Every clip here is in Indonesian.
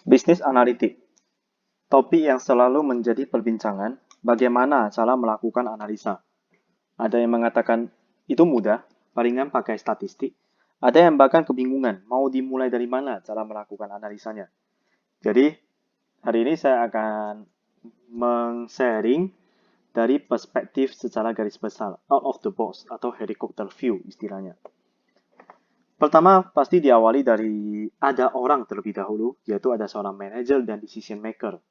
Bisnis analitik, topik yang selalu menjadi perbincangan, bagaimana cara melakukan analisa. Ada yang mengatakan itu mudah, palingan pakai statistik. Ada yang bahkan kebingungan, mau dimulai dari mana cara melakukan analisanya. Jadi, hari ini saya akan meng-sharing dari perspektif secara garis besar, out of the box atau helicopter view istilahnya. Pertama, pasti diawali dari ada orang terlebih dahulu, yaitu ada seorang manajer dan decision maker.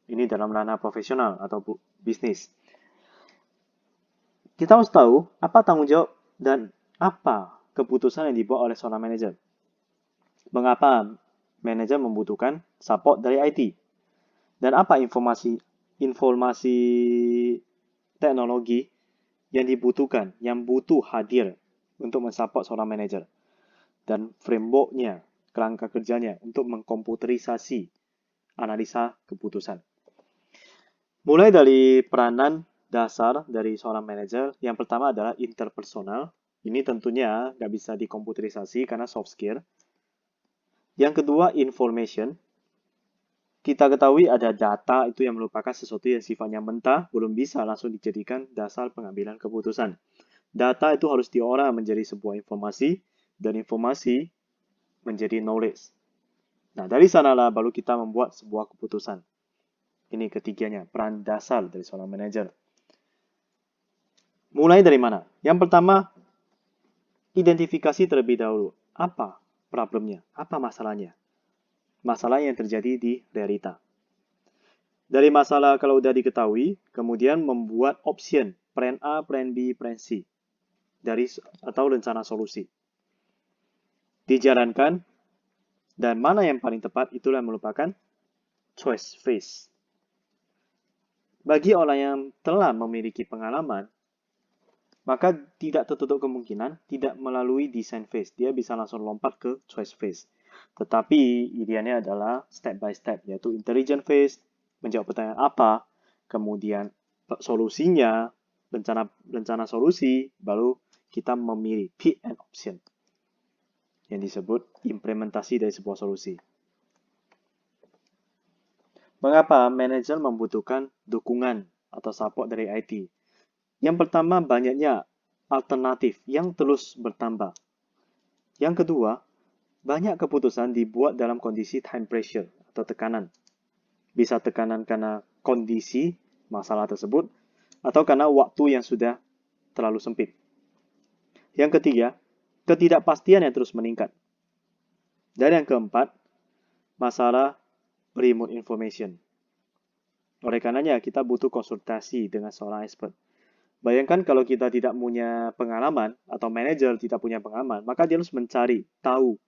Ini dalam ranah profesional atau bisnis. Kita harus tahu apa tanggung jawab dan apa keputusan yang dibuat oleh seorang manajer. Mengapa manajer membutuhkan support dari IT? Dan apa informasi teknologi yang dibutuhkan, yang butuh hadir untuk mensupport seorang manajer? Dan frameworknya, kerangka kerjanya untuk mengkomputerisasi analisa keputusan. Mulai dari peranan dasar dari seorang manajer, yang pertama adalah interpersonal. Ini tentunya nggak bisa dikomputerisasi karena soft skill. Yang kedua, information. Kita ketahui ada data itu yang merupakan sesuatu yang sifatnya mentah, belum bisa langsung dijadikan dasar pengambilan keputusan. Data itu harus diolah menjadi sebuah informasi, dan informasi menjadi knowledge. Nah, dari sanalah baru kita membuat sebuah keputusan. Ini ketiganya, peran dasar dari seorang manajer. Mulai dari mana? Yang pertama, identifikasi terlebih dahulu. Apa problemnya? Apa masalahnya? Masalah yang terjadi di realita. Dari masalah kalau sudah diketahui, kemudian membuat option, plan A, plan B, plan C, atau rencana solusi. Dijalankan, dan mana yang paling tepat itulah yang merupakan choice phase. Bagi orang yang telah memiliki pengalaman, maka tidak tertutup kemungkinan tidak melalui design phase. Dia bisa langsung lompat ke choice phase. Tetapi idealnya adalah step by step, yaitu intelligent phase, menjawab pertanyaan apa, kemudian solusinya, rencana solusi, baru kita memilih pick and option yang disebut implementasi dari sebuah solusi. Mengapa manajer membutuhkan dukungan atau support dari IT? Yang pertama, banyaknya alternatif yang terus bertambah. Yang kedua, banyak keputusan dibuat dalam kondisi time pressure atau tekanan. Bisa tekanan karena kondisi masalah tersebut atau karena waktu yang sudah terlalu sempit. Yang ketiga, ketidakpastian yang terus meningkat. Dan yang keempat, masalah remote information. Oleh karenanya, kita butuh konsultasi dengan seorang expert. Bayangkan kalau kita tidak punya pengalaman atau manajer tidak punya pengalaman, maka dia harus mencari, tahu,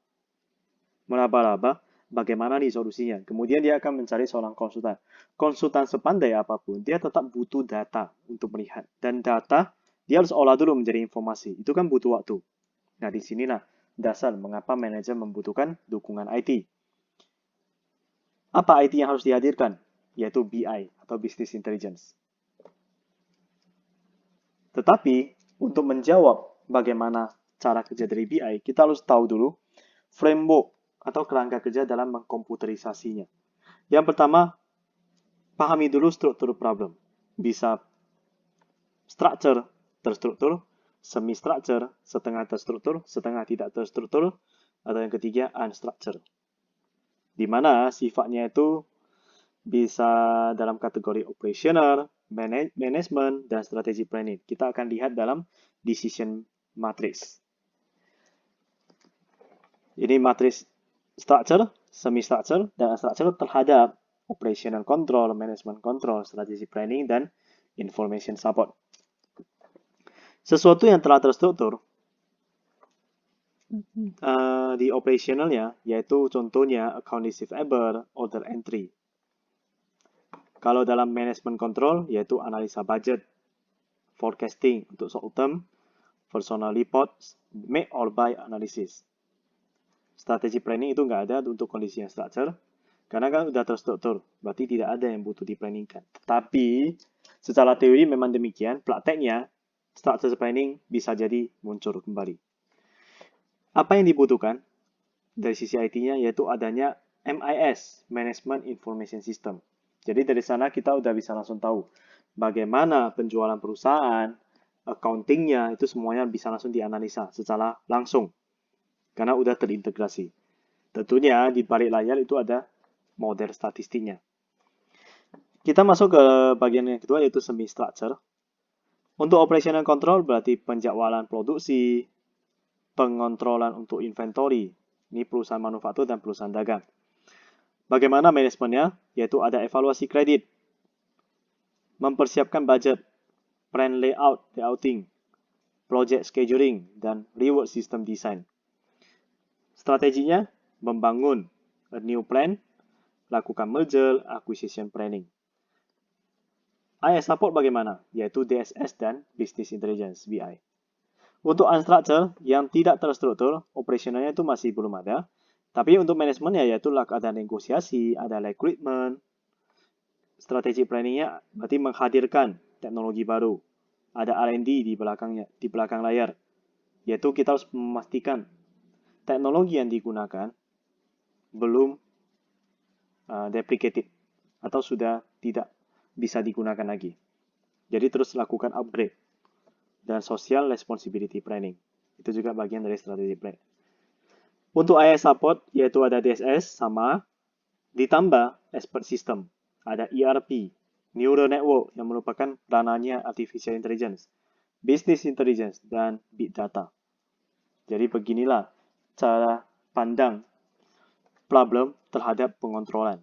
meraba-raba bagaimana nih solusinya. Kemudian dia akan mencari seorang konsultan. Konsultan sepandai apapun, dia tetap butuh data untuk melihat. Dan data, dia harus olah dulu menjadi informasi. Itu kan butuh waktu. Nah, disinilah dasar mengapa manajer membutuhkan dukungan IT. Apa IT yang harus dihadirkan? Yaitu BI atau Business Intelligence. Tetapi, untuk menjawab bagaimana cara kerja dari BI, kita harus tahu dulu framework atau kerangka kerja dalam mengkomputerisasinya. Yang pertama, pahami dulu struktur problem. Bisa structure, terstruktur, semi-structure, setengah terstruktur, setengah tidak terstruktur, atau yang ketiga, unstructured. Di mana sifatnya itu bisa dalam kategori operational, management, dan strategic planning. Kita akan lihat dalam decision matrix. Ini matrix structure, semi-structure, dan unstructured terhadap operational control, management control, strategic planning, dan information support. Sesuatu yang telah terstruktur di operationalnya, yaitu contohnya account receivable, order entry. Kalau dalam management control, yaitu analisa budget, forecasting untuk short term, personal reports, make or buy analysis. Strategi planning itu nggak ada untuk kondisi yang structure, karena kan udah terstruktur, berarti tidak ada yang butuh diplanningkan. Tapi, secara teori memang demikian, prakteknya, structure planning bisa jadi muncul kembali. Apa yang dibutuhkan dari sisi IT-nya, yaitu adanya MIS, Management Information System. Jadi dari sana kita udah bisa langsung tahu bagaimana penjualan perusahaan, accounting-nya, itu semuanya bisa langsung dianalisa secara langsung karena udah terintegrasi. Tentunya di balik layar itu ada model statistiknya. Kita masuk ke bagian yang kedua yaitu semi-structure. Untuk operational control berarti penjadwalan produksi, pengontrolan untuk inventory, ini perusahaan manufaktur dan perusahaan dagang. Bagaimana manajemennya? Yaitu ada evaluasi kredit, mempersiapkan budget, plan layouting, project scheduling, dan reward system design. Strateginya, membangun a new plan, lakukan merger, acquisition planning. IS support bagaimana? Yaitu DSS dan Business Intelligence, BI. Untuk unstructured, yang tidak terstruktur, operasionalnya itu masih belum ada. Tapi untuk manajemennya, yaitu ada negosiasi, ada recruitment, strategi planningnya berarti menghadirkan teknologi baru. Ada R&D di belakang layar. Yaitu kita harus memastikan teknologi yang digunakan belum deprecated atau sudah tidak bisa digunakan lagi. Jadi terus lakukan upgrade dan social responsibility planning. Itu juga bagian dari strategi plan. Untuk IS support yaitu ada DSS sama ditambah expert system. Ada ERP, neural network yang merupakan ranahnya artificial intelligence, business intelligence dan big data. Jadi beginilah cara pandang problem terhadap pengontrolan.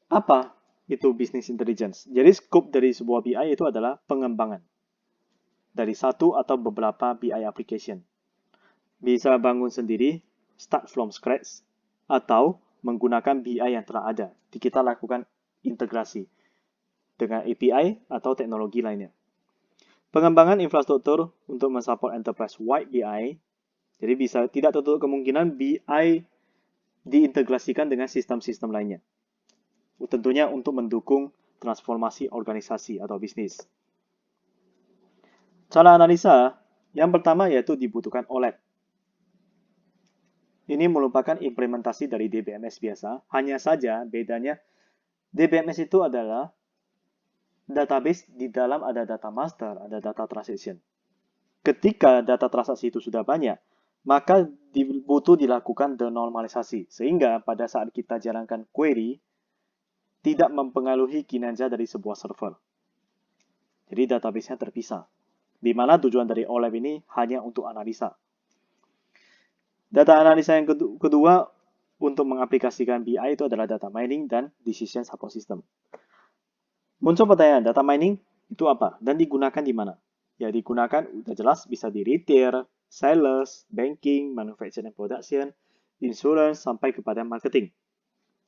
Apa itu business intelligence? Jadi scope dari sebuah BI itu adalah pengembangan dari satu atau beberapa BI application. Bisa bangun sendiri, start from scratch, atau menggunakan BI yang telah ada. Kita lakukan integrasi dengan API atau teknologi lainnya. Pengembangan infrastruktur untuk mensupport enterprise-wide BI. Jadi bisa tidak tertutup kemungkinan BI diintegrasikan dengan sistem-sistem lainnya. Tentunya untuk mendukung transformasi organisasi atau bisnis. Cara analisa yang pertama yaitu dibutuhkan OLED. Ini merupakan implementasi dari DBMS biasa, hanya saja bedanya DBMS itu adalah database di dalam ada data master, ada data transaction. Ketika data transaksi itu sudah banyak, maka butuh dilakukan denormalisasi, sehingga pada saat kita jalankan query, tidak mempengaruhi kinerja dari sebuah server. Jadi database-nya terpisah. Di mana tujuan dari OLAP ini hanya untuk analisa. Data analisa yang kedua untuk mengaplikasikan BI itu adalah data mining dan decision support system. Muncul pertanyaan, data mining itu apa? Dan digunakan di mana? Ya digunakan udah jelas bisa di retail, sales, banking, manufacturing and production, insurance, sampai kepada marketing.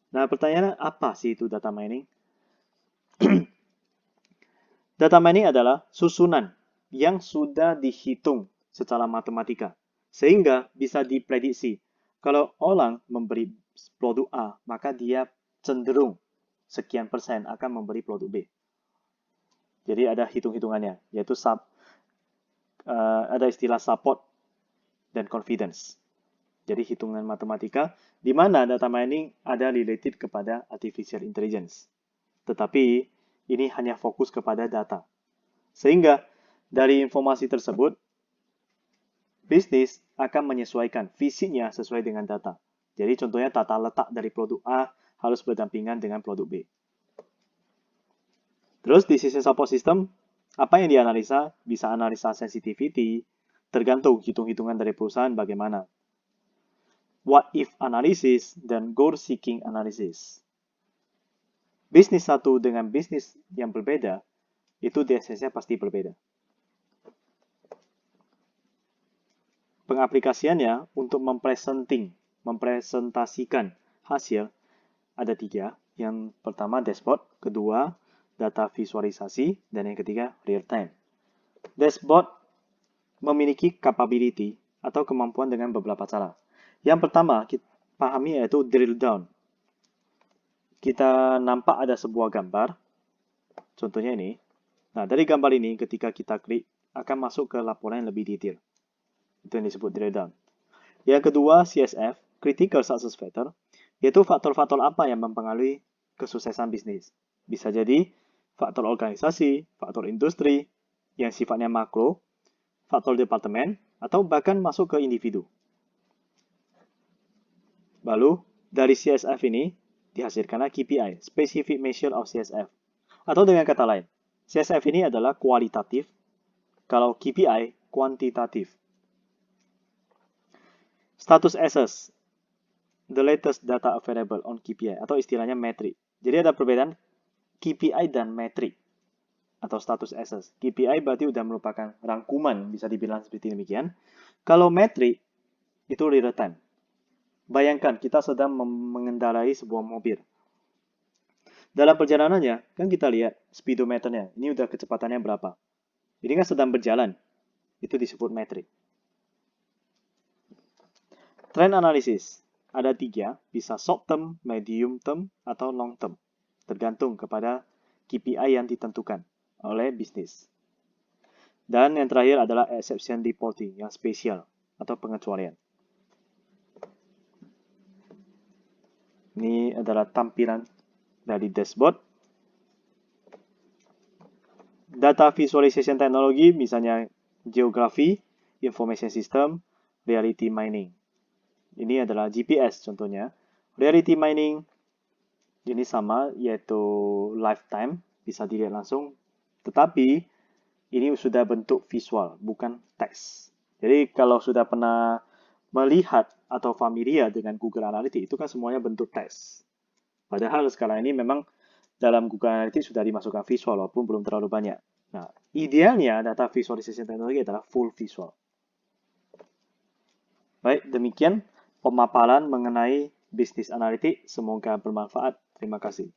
Nah, pertanyaannya apa sih itu data mining? Data mining adalah susunan yang sudah dihitung secara matematika, sehingga bisa diprediksi. Kalau orang memberi produk A, maka dia cenderung sekian persen akan memberi produk B. Jadi ada hitung-hitungannya, yaitu ada istilah support dan confidence. Jadi hitungan matematika, di mana data mining ada related kepada artificial intelligence. Tetapi ini hanya fokus kepada data. Sehingga dari informasi tersebut, bisnis akan menyesuaikan visinya sesuai dengan data. Jadi contohnya tata letak dari produk A harus berdampingan dengan produk B. Terus decision support system, apa yang dianalisa? Bisa analisa sensitivity, tergantung hitung-hitungan dari perusahaan bagaimana. What if analysis dan goal seeking analysis. Bisnis satu dengan bisnis yang berbeda, itu DSS-nya pasti berbeda. Pengaplikasiannya untuk mempresentasikan hasil ada 3. Yang pertama dashboard, kedua data visualisasi, dan yang ketiga real time. Dashboard memiliki capability atau kemampuan dengan beberapa cara. Yang pertama kita pahami yaitu drill down. Kita nampak ada sebuah gambar, contohnya ini. Nah, dari gambar ini ketika kita klik akan masuk ke laporan yang lebih detail. Itu yang disebut drill down. Yang kedua, CSF, Critical Success Factor, yaitu faktor-faktor apa yang mempengaruhi kesuksesan bisnis. Bisa jadi faktor organisasi, faktor industri, yang sifatnya makro, faktor departemen, atau bahkan masuk ke individu. Lalu, dari CSF ini dihasilkanlah KPI, Specific Measure of CSF. Atau dengan kata lain, CSF ini adalah kualitatif, kalau KPI kuantitatif. Status assess, the latest data available on KPI, atau istilahnya metrik. Jadi ada perbedaan KPI dan metrik, atau status assess. KPI berarti sudah merupakan rangkuman, bisa dibilang seperti demikian. Kalau metrik, itu real time. Bayangkan kita sedang mengendarai sebuah mobil. Dalam perjalanannya, kan kita lihat speedometernya. Ini udah kecepatannya berapa. Ini kan sedang berjalan. Itu disebut metrik. Trend analysis. Ada 3, bisa short term, medium term, atau long term. Tergantung kepada KPI yang ditentukan oleh bisnis. Dan yang terakhir adalah exception reporting, yang spesial atau pengecualian. Ini adalah tampilan dari dashboard. Data visualization technology, misalnya geografi, information system, reality mining. Ini adalah GPS contohnya. Reality mining ini sama, yaitu lifetime, bisa dilihat langsung. Tetapi ini sudah bentuk visual, bukan teks. Jadi kalau sudah pernah melihat atau familiar dengan Google Analytics, itu kan semuanya bentuk teks. Padahal sekarang ini memang dalam Google Analytics sudah dimasukkan visual, walaupun belum terlalu banyak. Nah, idealnya data visualization teknologi adalah full visual. Baik, demikian pemaparan mengenai bisnis analitik. Semoga bermanfaat. Terima kasih.